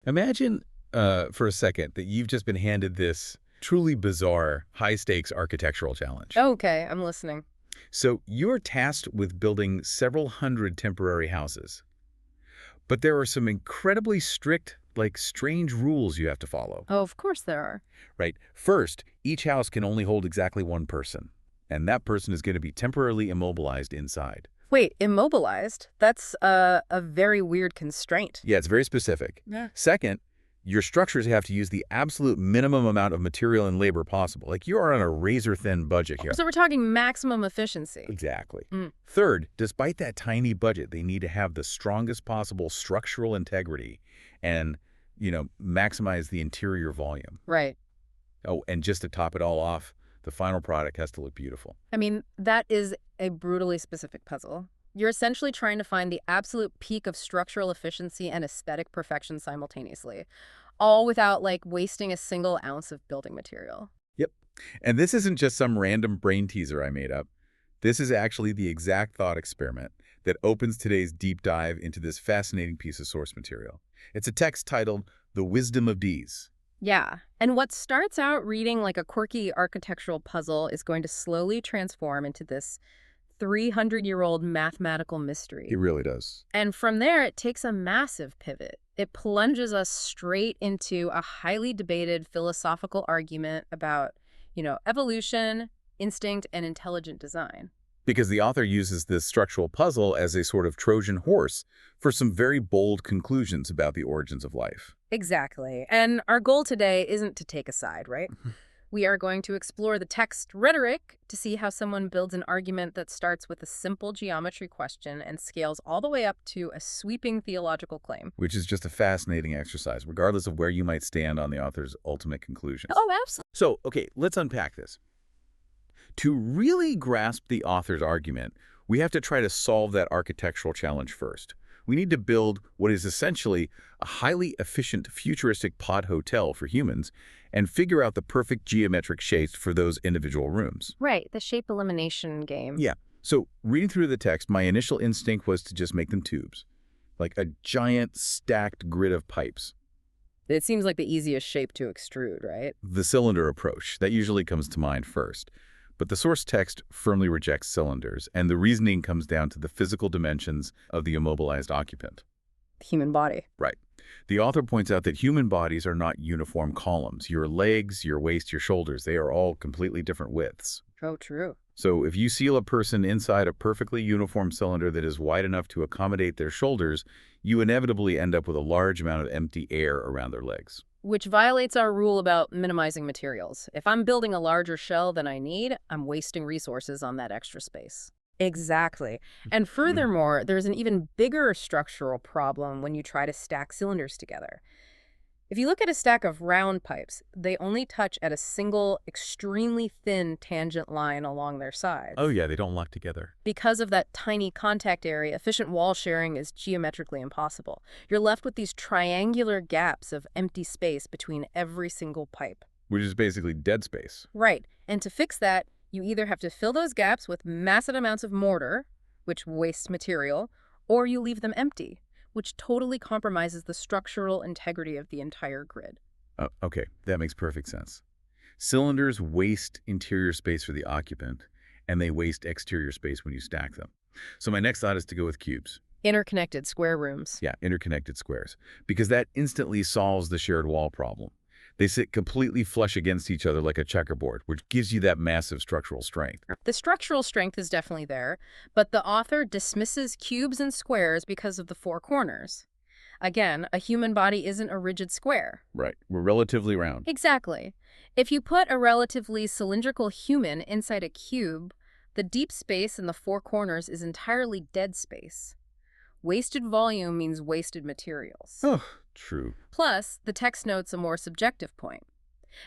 Imagine for a second that you've just been handed this truly bizarre, high-stakes architectural challenge. Okay, I'm listening. So you're tasked with building several hundred temporary houses. But there are some incredibly strict, strange rules you have to follow, Oh, of course there are. right? First, each house can only hold exactly one person, and that person is going to be temporarily immobilized inside. Wait, immobilized? That's a very weird constraint. Yeah, it's very specific. Yeah. Second, your structures have to use the absolute minimum amount of material and labor possible. Like you are on a razor-thin budget here. So we're talking maximum efficiency. Exactly. Mm, Third, despite that tiny budget, they need to have the strongest possible structural integrity and, maximize the interior volume. right. Oh, and just to top it all off, the final product has to look beautiful. I mean, that is a brutally specific puzzle. You're essentially trying to find the absolute peak of structural efficiency and aesthetic perfection simultaneously, all without, like, wasting a single ounce of building material. Yep. And this isn't just some random brain teaser I made up. This is actually the exact thought experiment that opens today's deep dive into this fascinating piece of source material. It's a text titled The Wisdom of D's. Yeah, and what starts out reading like a quirky architectural puzzle is going to slowly transform into this 300-year-old mathematical It mystery. really does. And from there, it takes a massive pivot. It plunges us straight into a highly debated philosophical argument about, evolution, instinct, and intelligent design. Because the author uses this structural puzzle as a sort of Trojan horse for some very bold conclusions about the origins of life. Exactly. And our goal today isn't to take a side, right? We are going to explore the text rhetoric to see how someone builds an argument that starts with a simple geometry question and scales all the way up to a sweeping theological claim. Which is just a fascinating exercise, regardless of where you might stand on the author's ultimate conclusions. Oh, absolutely. So, okay, let's unpack this. To really grasp the author's argument, we have to try to solve that architectural challenge first. We need to build what is essentially a highly efficient futuristic pod hotel for humans and figure out the perfect geometric shapes for those individual rooms. Right, the shape elimination game. Yeah. So reading through the text, my initial instinct was to just make them tubes, like a giant stacked grid of pipes. It seems like the easiest shape to extrude, right? The cylinder approach, that usually comes to mind first. But the source text firmly rejects cylinders, and the reasoning comes down to the physical dimensions of the immobilized occupant. The human body. Right. The author points out that human bodies are not uniform columns. Your legs, your waist, your shoulders, they are all completely different widths. Oh, true. So if you seal a person inside a perfectly uniform cylinder that is wide enough to accommodate their shoulders, you inevitably end up with a large amount of empty air around their legs. Which violates our rule about minimizing materials. If I'm building a larger shell than I need, I'm wasting resources on that extra space. Exactly. And furthermore, there's an even bigger structural problem when you try to stack cylinders together. If you look at a stack of round pipes, they only touch at a single, extremely thin tangent line along their sides. Oh yeah, they don't lock together. Because of that tiny contact area, efficient wall sharing is geometrically impossible. You're left with these triangular gaps of empty space between every single pipe. Which is basically dead space. Right. And to fix that, you either have to fill those gaps with massive amounts of mortar, which wastes material, or you leave them empty, which totally compromises the structural integrity of the entire grid. Okay, that makes perfect sense. Cylinders waste interior space for the occupant, and they waste exterior space when you stack them. So my next thought is to go with cubes. Interconnected square rooms. Yeah, interconnected squares, because that instantly solves the shared wall problem. They sit completely flush against each other like a checkerboard, which gives you that massive structural strength. The structural strength is definitely there, but the author dismisses cubes and squares because of the four corners. Again, a human body isn't a rigid square. Right, we're relatively round. Exactly. If you put a relatively cylindrical human inside a cube, the deep space in the four corners is entirely dead space. Wasted volume means wasted materials. Oh, true. Plus, the text notes a more subjective point.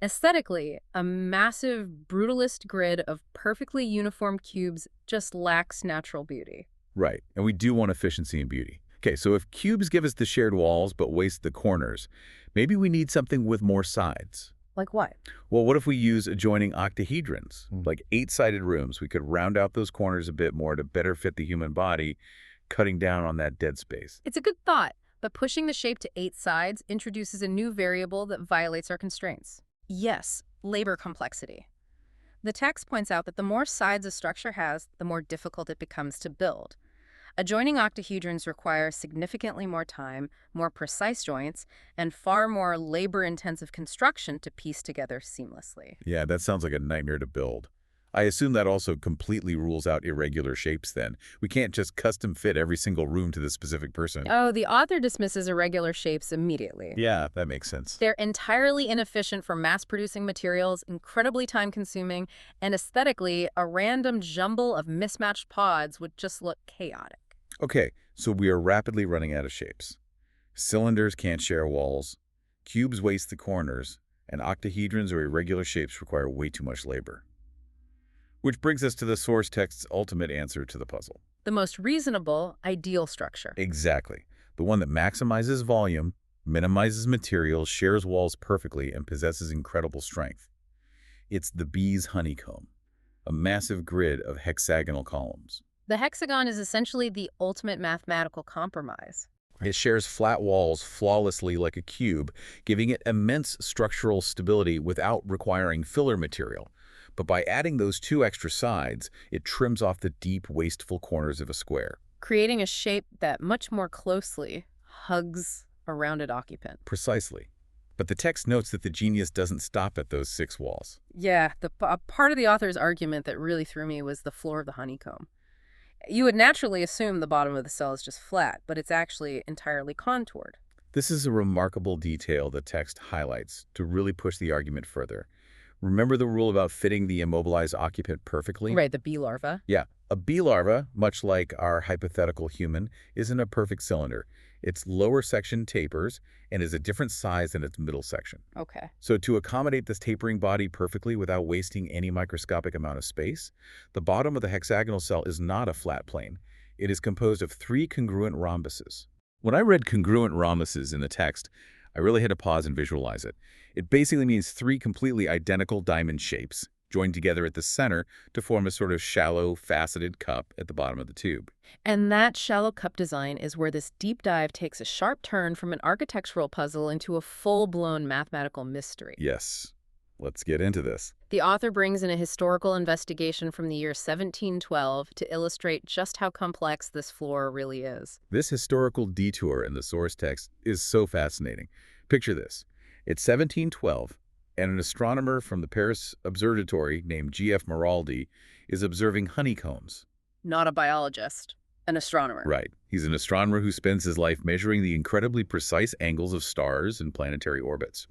Aesthetically, a massive, brutalist grid of perfectly uniform cubes just lacks natural beauty. Right, and we do want efficiency and beauty. Okay, so if cubes give us the shared walls but waste the corners, maybe we need something with more sides. Like what? Well, what if we use adjoining octahedrons, like 8-sided rooms? We could round out those corners a bit more to better fit the human body, cutting down on that dead space. It's a good thought, But pushing the shape to 8 sides introduces a new variable that violates our constraints. Yes, labor complexity. The text points out that the more sides a structure has, the more difficult it becomes to build. Adjoining octahedrons require significantly more time, more precise joints, and far more labor-intensive construction to piece together seamlessly. Yeah, that sounds like a nightmare to build. I assume that also completely rules out irregular shapes then. We can't just custom fit every single room to the specific person. Oh, the author dismisses irregular shapes immediately. Yeah, that makes sense. They're entirely inefficient for mass-producing materials, incredibly time-consuming, and aesthetically, a random jumble of mismatched pods would just look chaotic. Okay, so we are rapidly running out of shapes. Cylinders can't share walls, cubes waste the corners, and octahedrons or irregular shapes require way too much labor. Which brings us to the source text's ultimate answer to the puzzle. The most reasonable, ideal structure. Exactly. The one that maximizes volume, minimizes materials, shares walls perfectly, and possesses incredible strength. It's the bee's honeycomb, a massive grid of hexagonal columns. The hexagon is essentially the ultimate mathematical compromise. It shares flat walls flawlessly like a cube, giving it immense structural stability without requiring filler material. But by adding those 2 extra sides, it trims off the deep, wasteful corners of a square. Creating a shape that much more closely hugs a rounded occupant. Precisely. But the text notes that the genius doesn't stop at those 6 walls. Yeah, a part of the author's argument that really threw me was the floor of the honeycomb. You would naturally assume the bottom of the cell is just flat, but it's actually entirely contoured. This is a remarkable detail the text highlights to really push the argument further. Remember the rule about fitting the immobilized occupant perfectly? Right, the bee larva. Yeah. A bee larva, much like our hypothetical human, isn't a perfect cylinder. Its lower section tapers and is a different size than its middle section. Okay. So to accommodate this tapering body perfectly without wasting any microscopic amount of space, the bottom of the hexagonal cell is not a flat plane. It is composed of 3 congruent rhombuses. When I read congruent rhombuses in the text, I really had to pause and visualize it. It basically means 3 completely identical diamond shapes, joined together at the center to form a sort of shallow, faceted cup at the bottom of the tube. And that shallow cup design is where this deep dive takes a sharp turn from an architectural puzzle into a full-blown mathematical mystery. Yes. Let's get into this. The author brings in a historical investigation from the year 1712 to illustrate just how complex this floor really is. This historical detour in the source text is so fascinating. Picture this. It's 1712, and an astronomer from the Paris Observatory named G.F. Maraldi is observing honeycombs. Not a biologist, an astronomer. Right. He's an astronomer who spends his life measuring the incredibly precise angles of stars and planetary orbits.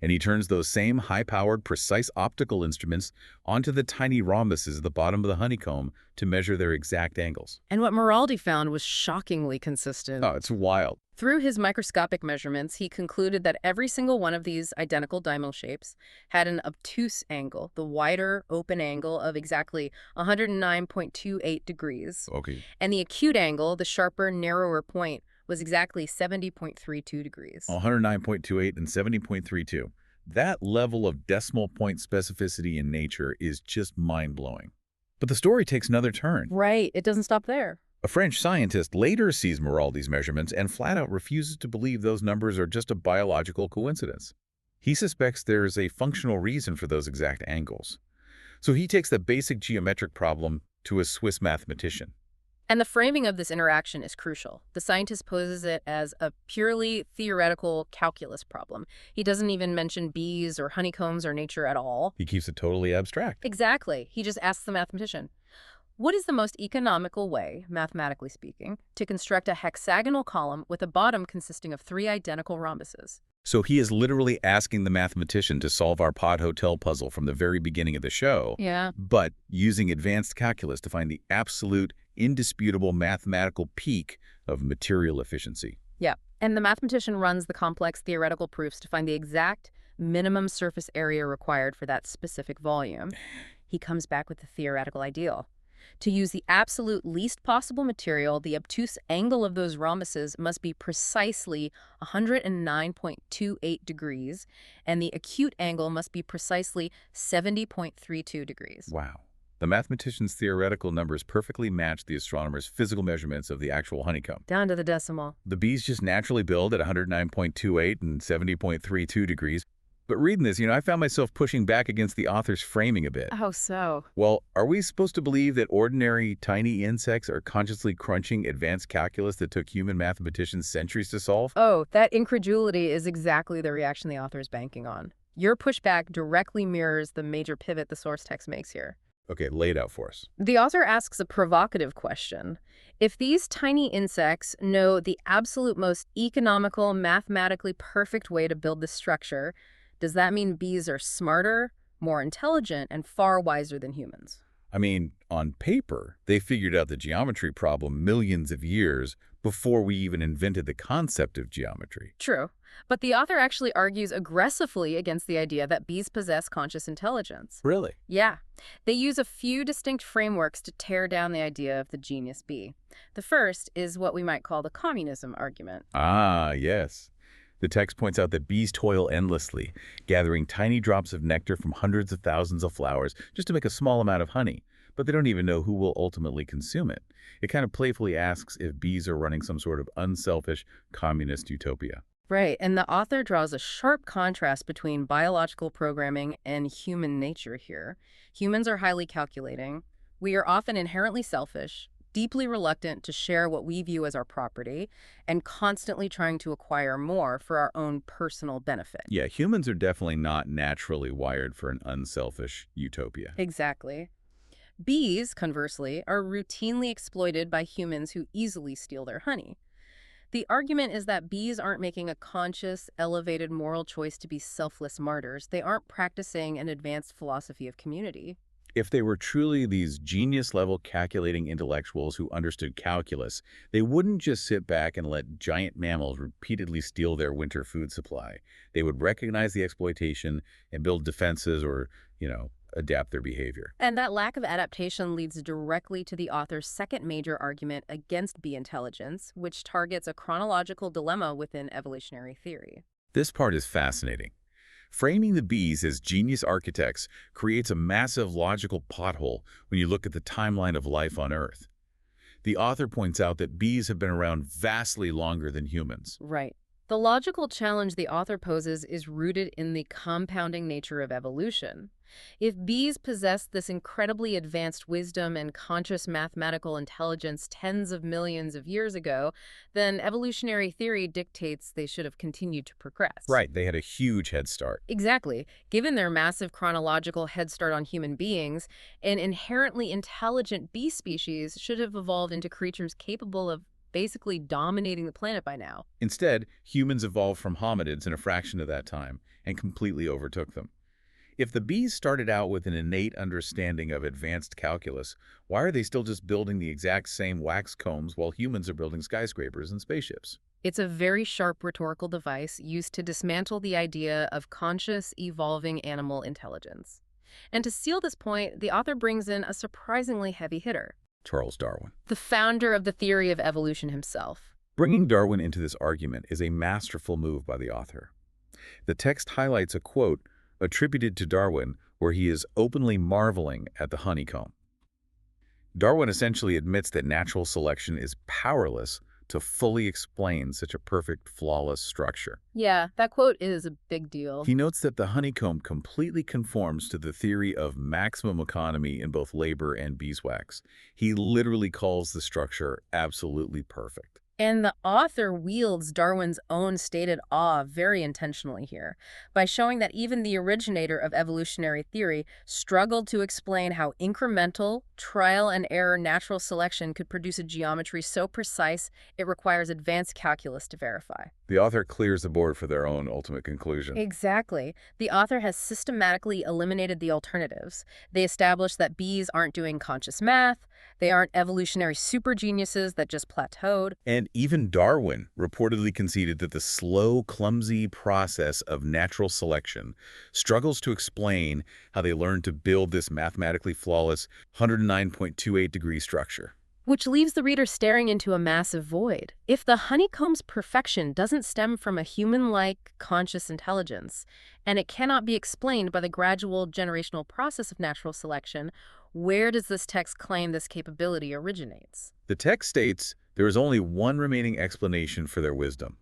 And he turns those same high-powered, precise optical instruments onto the tiny rhombuses at the bottom of the honeycomb to measure their exact angles. And what Maraldi found was shockingly consistent. Oh, it's wild. Through his microscopic measurements, he concluded that every single one of these identical diamond shapes had an obtuse angle, the wider open angle of exactly 109.28 degrees. Okay. And the acute angle, the sharper, narrower point, was exactly 70.32 degrees. 109.28 and 70.32. That level of decimal point specificity in nature is just mind-blowing. But the story takes another turn. Right. It doesn't stop there. A French scientist later sees Maraldi's measurements and flat-out refuses to believe those numbers are just a biological coincidence. He suspects there is a functional reason for those exact angles. So he takes the basic geometric problem to a Swiss mathematician. And the framing of this interaction is crucial. The scientist poses it as a purely theoretical calculus problem. He doesn't even mention bees or honeycombs or nature at all. He keeps it totally abstract. Exactly. He just asks the mathematician, what is the most economical way, mathematically speaking, to construct a hexagonal column with a bottom consisting of 3 identical rhombuses? So he is literally asking the mathematician to solve our pod hotel puzzle from the very beginning of the show. Yeah. But using advanced calculus to find the absolute, indisputable mathematical peak of material efficiency. Yeah. And the mathematician runs the complex theoretical proofs to find the exact minimum surface area required for that specific volume. He comes back with the theoretical ideal. To use the absolute least possible material, the obtuse angle of those rhombuses must be precisely 109.28 degrees, and the acute angle must be precisely 70.32 degrees. Wow. The mathematician's theoretical numbers perfectly match the astronomer's physical measurements of the actual honeycomb. Down to the decimal. The bees just naturally build at 109.28 and 70.32 degrees. But reading this, I found myself pushing back against the author's framing a bit. Oh, so? Well, are we supposed to believe that ordinary tiny insects are consciously crunching advanced calculus that took human mathematicians centuries to solve? Oh, that incredulity is exactly the reaction the author is banking on. Your pushback directly mirrors the major pivot the source text makes here. Okay, lay it out for us. The author asks a provocative question. If these tiny insects know the absolute most economical, mathematically perfect way to build this structure, does that mean bees are smarter, more intelligent, and far wiser than humans? I mean, on paper, they figured out the geometry problem millions of years before we even invented the concept of geometry. True. But the author actually argues aggressively against the idea that bees possess conscious intelligence. Really? Yeah. They use a few distinct frameworks to tear down the idea of the genius bee. The first is what we might call the communism argument. Ah, yes. The text points out that bees toil endlessly, gathering tiny drops of nectar from hundreds of thousands of flowers just to make a small amount of honey, but they don't even know who will ultimately consume it. It kind of playfully asks if bees are running some sort of unselfish communist utopia. Right, and the author draws a sharp contrast between biological programming and human nature here. Humans are highly calculating. We are often inherently selfish, deeply reluctant to share what we view as our property, and constantly trying to acquire more for our own personal benefit. Yeah, humans are definitely not naturally wired for an unselfish utopia. Exactly. Bees, conversely, are routinely exploited by humans who easily steal their honey. The argument is that bees aren't making a conscious, elevated moral choice to be selfless martyrs. They aren't practicing an advanced philosophy of community. If they were truly these genius-level calculating intellectuals who understood calculus, they wouldn't just sit back and let giant mammals repeatedly steal their winter food supply. They would recognize the exploitation and build defenses or, adapt their behavior. And that lack of adaptation leads directly to the author's second major argument against bee intelligence, which targets a chronological dilemma within evolutionary theory. This part is fascinating. Framing the bees as genius architects creates a massive logical pothole when you look at the timeline of life on Earth. The author points out that bees have been around vastly longer than humans. Right. The logical challenge the author poses is rooted in the compounding nature of evolution. If bees possessed this incredibly advanced wisdom and conscious mathematical intelligence tens of millions of years ago, then evolutionary theory dictates they should have continued to progress. Right, they had a huge head start. Exactly. Given their massive chronological head start on human beings, an inherently intelligent bee species should have evolved into creatures capable of basically dominating the planet by now. Instead, humans evolved from hominids in a fraction of that time and completely overtook them. If the bees started out with an innate understanding of advanced calculus, why are they still just building the exact same wax combs while humans are building skyscrapers and spaceships? It's a very sharp rhetorical device used to dismantle the idea of conscious, evolving animal intelligence. And to seal this point, the author brings in a surprisingly heavy hitter. Charles Darwin. The founder of the theory of evolution himself. Bringing Darwin into this argument is a masterful move by the author. The text highlights a quote attributed to Darwin where he is openly marveling at the honeycomb. Darwin essentially admits that natural selection is powerless to fully explain such a perfect, flawless structure. Yeah, that quote is a big deal. He notes that the honeycomb completely conforms to the theory of maximum economy in both labor and beeswax. He literally calls the structure absolutely perfect. And the author wields Darwin's own stated awe very intentionally here, by showing that even the originator of evolutionary theory struggled to explain how incremental, trial-and-error natural selection could produce a geometry so precise it requires advanced calculus to verify. The author clears the board for their own ultimate conclusion. Exactly. The author has systematically eliminated the alternatives. They establish that bees aren't doing conscious math, they aren't evolutionary super geniuses that just plateaued. And even Darwin reportedly conceded that the slow, clumsy process of natural selection struggles to explain how they learned to build this mathematically flawless 109.28 degree structure. Which leaves the reader staring into a massive void. If the honeycomb's perfection doesn't stem from a human-like conscious intelligence, and it cannot be explained by the gradual generational process of natural selection, where does this text claim this capability originates? The text states there is only one remaining explanation for their wisdom: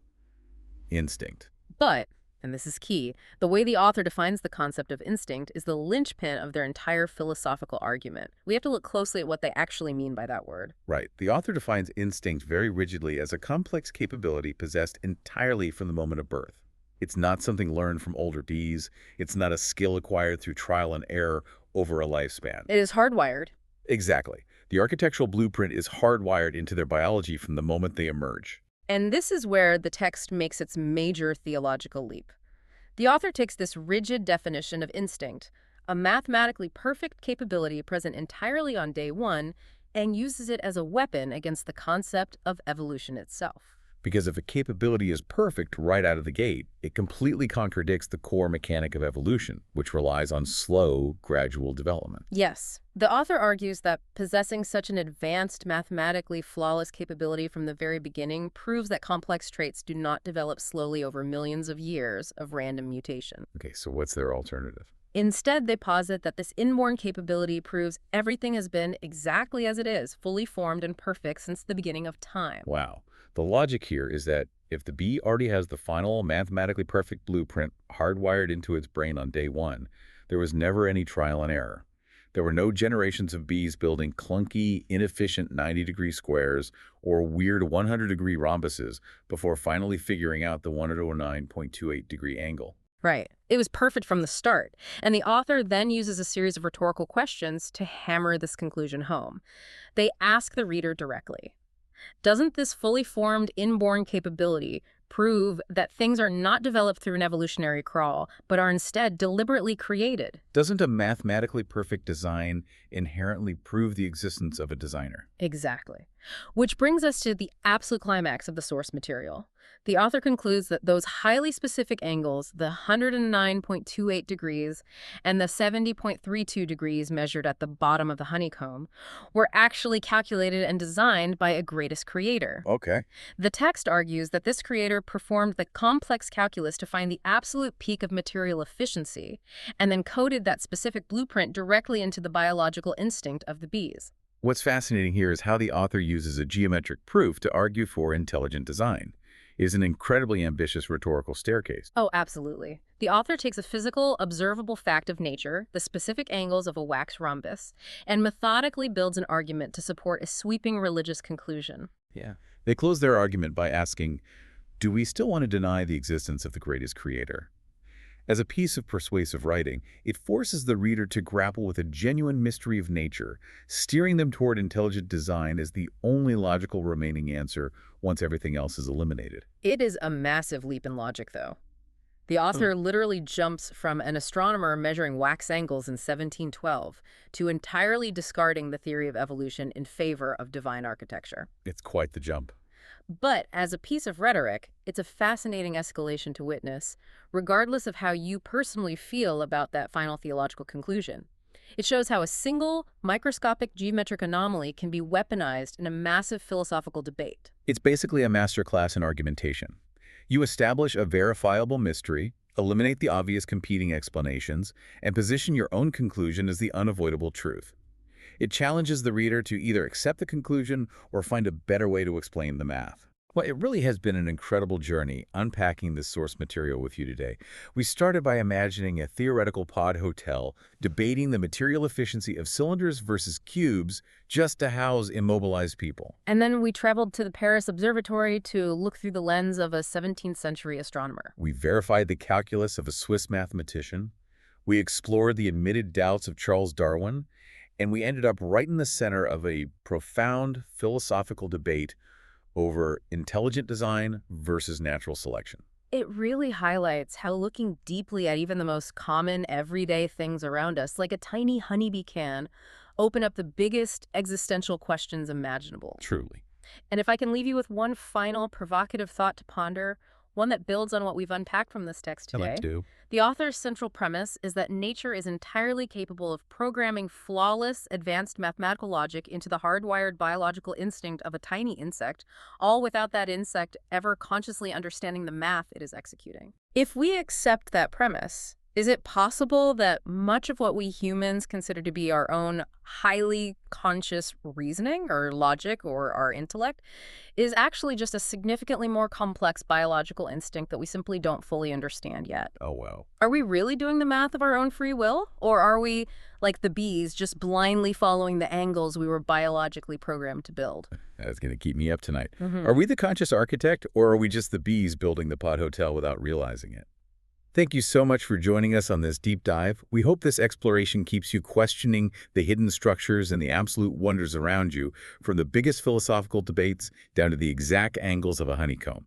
instinct. But, and this is key, the way the author defines the concept of instinct is the linchpin of their entire philosophical argument. We have to look closely at what they actually mean by that word. Right. The author defines instinct very rigidly as a complex capability possessed entirely from the moment of birth. It's not something learned from older deeds. It's not a skill acquired through trial and error over a lifespan. It is hardwired. Exactly. The architectural blueprint is hardwired into their biology from the moment they emerge. And this is where the text makes its major theological leap. The author takes this rigid definition of instinct, a mathematically perfect capability present entirely on day one, and uses it as a weapon against the concept of evolution itself. Because if a capability is perfect right out of the gate, it completely contradicts the core mechanic of evolution, which relies on slow, gradual development. Yes. The author argues that possessing such an advanced, mathematically flawless capability from the very beginning proves that complex traits do not develop slowly over millions of years of random mutation. Okay, so what's their alternative? Instead, they posit that this inborn capability proves everything has been exactly as it is, fully formed and perfect since the beginning of time. Wow. The logic here is that if the bee already has the final mathematically perfect blueprint hardwired into its brain on day one, there was never any trial and error. There were no generations of bees building clunky, inefficient 90-degree squares or weird 100-degree rhombuses before finally figuring out the 109.28-degree angle. Right. It was perfect from the start, and the author then uses a series of rhetorical questions to hammer this conclusion home. They ask the reader directly, doesn't this fully formed inborn capability prove that things are not developed through an evolutionary crawl, but are instead deliberately created? Doesn't a mathematically perfect design inherently prove the existence of a designer? Exactly. Which brings us to the absolute climax of the source material. The author concludes that those highly specific angles, the 109.28 degrees and the 70.32 degrees measured at the bottom of the honeycomb, were actually calculated and designed by a greatest creator. Okay. The text argues that this creator performed the complex calculus to find the absolute peak of material efficiency, and then coded that specific blueprint directly into the biological instinct of the bees. What's fascinating here is how the author uses a geometric proof to argue for intelligent design. It is an incredibly ambitious rhetorical staircase. Oh, absolutely. The author takes a physical, observable fact of nature, the specific angles of a wax rhombus, and methodically builds an argument to support a sweeping religious conclusion. Yeah. They close their argument by asking, do we still want to deny the existence of the greatest creator? As a piece of persuasive writing, it forces the reader to grapple with a genuine mystery of nature, steering them toward intelligent design as the only logical remaining answer once everything else is eliminated. It is a massive leap in logic, though. The author literally jumps from an astronomer measuring wax angles in 1712 to entirely discarding the theory of evolution in favor of divine architecture. It's quite the jump. But as a piece of rhetoric, it's a fascinating escalation to witness, regardless of how you personally feel about that final theological conclusion. It shows how a single, microscopic geometric anomaly can be weaponized in a massive philosophical debate. It's basically a masterclass in argumentation. You establish a verifiable mystery, eliminate the obvious competing explanations, and position your own conclusion as the unavoidable truth. It challenges the reader to either accept the conclusion or find a better way to explain the math. Well, it really has been an incredible journey unpacking this source material with you today. We started by imagining a theoretical pod hotel, debating the material efficiency of cylinders versus cubes just to house immobilized people. And then we traveled to the Paris Observatory to look through the lens of a 17th century astronomer. We verified the calculus of a Swiss mathematician. We explored the admitted doubts of Charles Darwin. And we ended up right in the center of a profound philosophical debate over intelligent design versus natural selection. It really highlights how looking deeply at even the most common, everyday things around us, like a tiny honeybee can, open up the biggest existential questions imaginable. Truly. And if I can leave you with one final provocative thought to ponder, one that builds on what we've unpacked from this text I'd like today. to. The author's central premise is that nature is entirely capable of programming flawless, advanced mathematical logic into the hardwired biological instinct of a tiny insect, all without that insect ever consciously understanding the math it is executing. If we accept that premise, is it possible that much of what we humans consider to be our own highly conscious reasoning or logic or our intellect is actually just a significantly more complex biological instinct that we simply don't fully understand yet? Oh, wow. Are we really doing the math of our own free will? Or are we, like the bees, just blindly following the angles we were biologically programmed to build? That's going to keep me up tonight. Mhm. Are we the conscious architect, or are we just the bees building the pod hotel without realizing it? Thank you so much for joining us on this deep dive. We hope this exploration keeps you questioning the hidden structures and the absolute wonders around you, from the biggest philosophical debates down to the exact angles of a honeycomb.